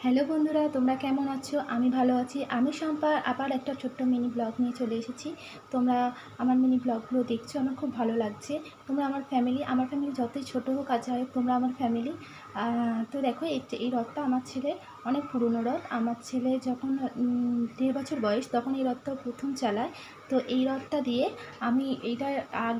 Hello বন্ধুরা, তোমরা কেমন আছো? আমি ভালো আছি। আমি শম্পা আবার একটা ছোট্ট মিনি ব্লগ নিয়ে চলে এসেছি। তোমরা আমার মিনি ব্লগগুলো দেখছো, আমার খুব ভালো লাগছে। তোমরা আমার ফ্যামিলি যতই ছোটো হোক আর যাই হোক, তোমরা আমার ফ্যামিলি। তো দেখো, এই রথটা আমার ছেলের অনেক পুরনো রথ। আমার ছেলে যখন 1.5 বছর বয়স, তখন এই রথটা প্রথম চালায়। তো এই রথটা দিয়ে আমি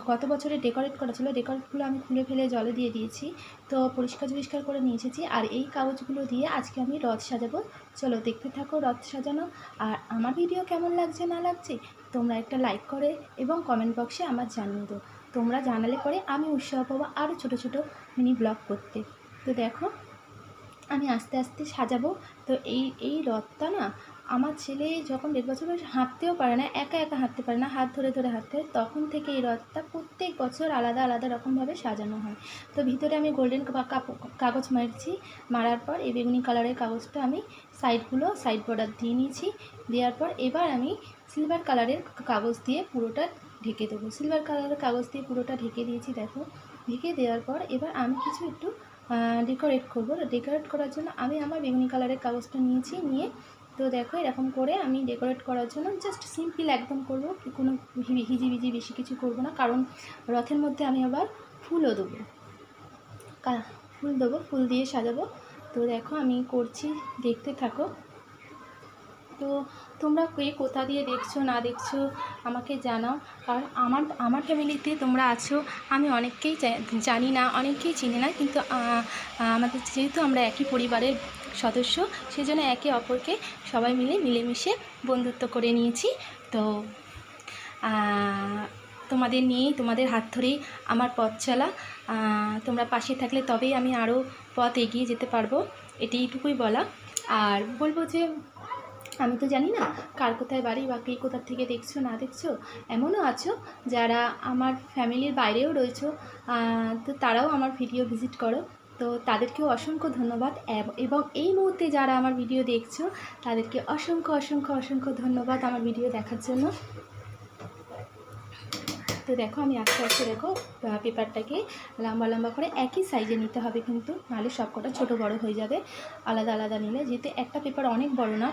গত বছরে ডেকোরেট করা ছিল, ডেকোরেটগুলো আমি খুলে ফেলে জলে দিয়ে দিয়েছি। তো পরিষ্কার করে নিয়ে এসেছি। আর এই কাগজগুলো দিয়ে আজকে আমি রথ সাজাবো। চলো দেখতে থাকো রথ সাজানো। আর আমার ভিডিও কেমন লাগছে না লাগছে তোমরা একটা লাইক করে এবং কমেন্ট বক্সে আমার জানিয়ে দাও। তোমরা জানালে পরে আমি উৎসাহ পাবো আরও ছোটো ছোটো মিনি ব্লগ করতে। তো দেখো, আমি আস্তে আস্তে সাজাবো। তো এই রথটা না, আমার ছেলে যখন 1.5 বছর বয়স, হাঁটতেও পারে না, একা একা হাঁটতে পারে না, হাত ধরে ধরে হাঁটতে হয়। তখন থেকে এই রথটা প্রত্যেক বছর আলাদা আলাদা রকমভাবে সাজানো হয়। তো ভিতরে আমি গোল্ডেন কাগজ মারার পর এই বেগুনি কালারের কাগজটা আমি সাইড বর্ডার দিয়ে নিয়েছি। দেওয়ার পর এবার আমি সিলভার কালারের কাগজ দিয়ে পুরোটা ঢেকে দেবো। সিলভার কালারের কাগজ দিয়ে পুরোটা ঢেকে দিয়েছি। দেখো, ঢেকে দেওয়ার পর এবার আমি কিছু একটু ডেকোরেট করবো। ডেকোরেট করার জন্য আমি আমার বেগুনি কালারের কাগজটা নিয়ে তো দেখো, এরকম করে আমি ডেকোরেট করার জন্য জাস্ট সিম্পল একদম করবো, কোনো হিজিবিজি বেশি কিছু করব না। কারণ রথের মধ্যে আমি আবার ফুলও দেবো, ফুল দিয়ে সাজাবো। তো দেখো আমি করছি, দেখতে থাকো। তো তোমরা কে কোথা দিয়ে দেখছো না দেখছো আমাকে জানাও। কারণ আমার ফ্যামিলিতে তোমরা আছো, আমি অনেককেই জানি না, অনেককেই চিনি না, কিন্তু আমাদের যেহেতু আমরা একই পরিবারের সদস্য, সেই জন্য একে অপরকে সবাই মিলেমিশে বন্ধুত্ব করে নিয়েছি। তো তোমাদের হাত ধরেই আমার পথ চলা। তোমরা পাশে থাকলে তবেই আমি আরও পথ এগিয়ে যেতে পারবো, এইটুকুই বলা। আর বলবো যে, আমি তো জানি না কার কোথায় বাড়ি বা কে কোথার থেকে দেখছো না দেখছো। এমনও আছো যারা আমার ফ্যামিলির বাইরেও রয়েছো, তো তারাও আমার ভিডিও ভিজিট করো। তো তাদেরকেও অসংখ্য ধন্যবাদ। এবং এই মুহূর্তে যারা আমার ভিডিও দেখছো তাদেরকে অসংখ্য ধন্যবাদ আমার ভিডিও দেখার জন্য। তো দেখো, আমি আস্তে আস্তে দেখো পেপারটাকে লম্বা করে একই সাইজে নিতে হবে, কিন্তু নাহলে সবকটা ছোটো বড়ো হয়ে যাবে। আলাদা আলাদা নিলে, যেহেতু একটা পেপার অনেক বড় না,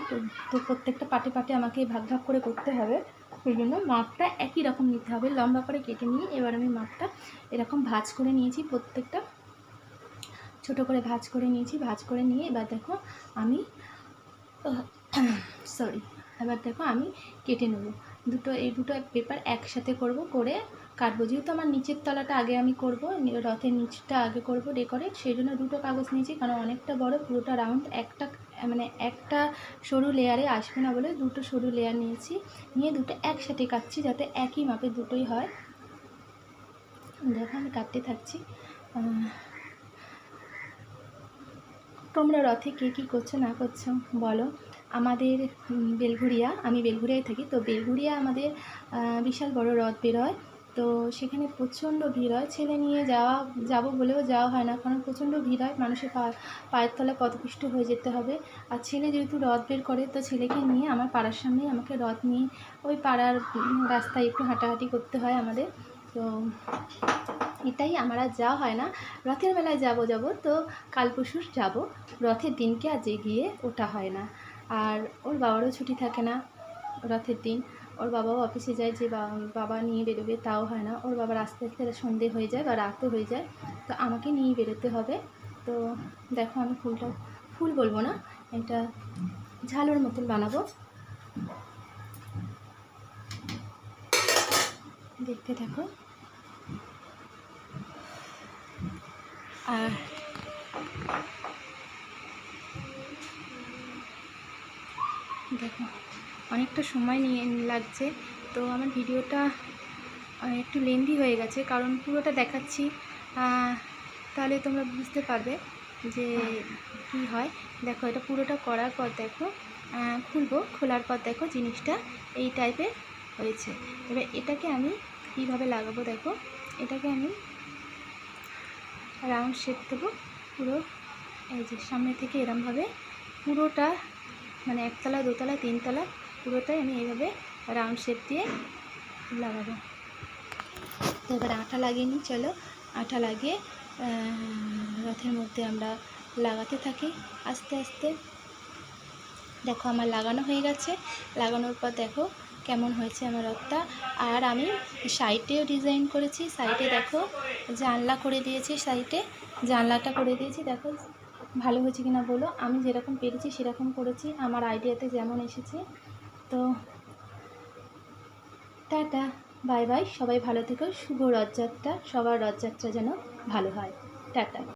তো প্রত্যেকটা পাটে আমাকে ভাগ করে করতে হবে। সেই জন্য মাপটা একই রকম নিতে হবে। লম্বা করে কেটে নিয়ে এবার আমি মাপটা এরকম ভাঁজ করে নিয়েছি, প্রত্যেকটা ছোটো করে ভাঁজ করে নিয়ে এবার দেখো আমি এবার দেখো আমি কেটে নেব। এই দুটো পেপার একসাথে করে কাটবো। যেহেতু আমার নিচের তলাটা আগে আমি করব, রথের নিচটা আগে করব ডেকোরেট, সেই জন্য দুটো কাগজ নিয়েছি। কারণ অনেকটা বড়, পুরোটা রাউন্ড, একটা সরু লেয়ারে আসবে না বলে দুটো সরু লেয়ার নিয়ে দুটো একসাথে কাটছি, যাতে একই মাপে দুটোই হয়। দেখো আমি কাটতে থাকছি। তোমরা রথে কে কী করছো না করছো বলো। আমাদের আমি বেলঘরিয়ায় থাকি। তো বেলঘরিয়া আমাদের বিশাল বড় রথ বেরোয়। তো সেখানে প্রচণ্ড ভিড় হয়। ছেলে নিয়ে যাবো বলেও যাওয়া হয় না, কারণ প্রচণ্ড ভিড় হয়। মানুষের পায়ের তলায় পদপিষ্ট হয়ে যেতে হবে। আর ছেলে যেহেতু রথ বের করে, তো ছেলেকে নিয়ে আমার পাড়ার সামনেই আমাকে রথ নিয়ে ওই পাড়ার রাস্তায় একটু হাঁটাহাঁটি করতে হয় আমাদের। তো এটাই, আমার আর যাওয়া হয় না। রথের বেলায় যাবো তো কাল পরশু যাবো, রথের দিনকে আজ গিয়ে ওটা হয় না। আর ওর বাবারও ছুটি থাকে না রথের দিন। ওর বাবাও অফিসে যায়, যে বাবা নিয়ে বেরোবে তাও হয় না। ওর বাবার আস্তে আস্তে সন্ধে হয়ে যায় বা রাতও হয়ে যায়, তো আমাকে নিয়ে বেরোতে হবে। তো দেখো, আমি ফুল বলবো না, এটা ঝালুর মতন বানাবো, দেখতে থাকো। আর দেখো, অনেকটা সময় লাগছে। তো আমার ভিডিওটা একটু লেন্দি হয়ে গেছে, কারণ পুরোটা দেখাচ্ছি, তাহলে তোমরা বুঝতে পারবে যে কি হয়। দেখো, এটা পুরোটা করার পর দেখো, খোলার পর দেখো জিনিসটা এই টাইপের হয়েছে। এবার এটাকে আমি কীভাবে লাগাবো, দেখো এটাকে আমি রাউন্ড শেপ দেবো পুরো। এই যে সামনে থেকে এরমভাবে পুরোটা, মানে একতলা, দোতলা, তিনতলা পুরোটাই আমি এইভাবে রাউন্ড শেপ দিয়ে লাগাবো। তো এবার আঠা লাগিয়ে নিই। চলো, আঠা লাগিয়ে রথের মধ্যে আমরা লাগাতে থাকি আস্তে আস্তে। দেখো আমার লাগানো হয়ে গেছে। লাগানোর পর দেখো কেমন হয়েছে আমার রথটা। আর আমি সাইডেও ডিজাইন করেছি, সাইডে দেখো জানলা করে দিয়েছি, সাইডে জানলাটা করে দিয়েছি। দেখো ভালো হয়েছে কিনা বলো। আমি যেরকম পেরেছি সেরকম করেছি, আমার আইডিয়াতে যেমন এসেছে। তো টাটা, বাই বাই, সবাই ভালো থেকো। শুভ রথযাত্রা, সবার রথযাত্রা যেন ভালো হয়। টাটা।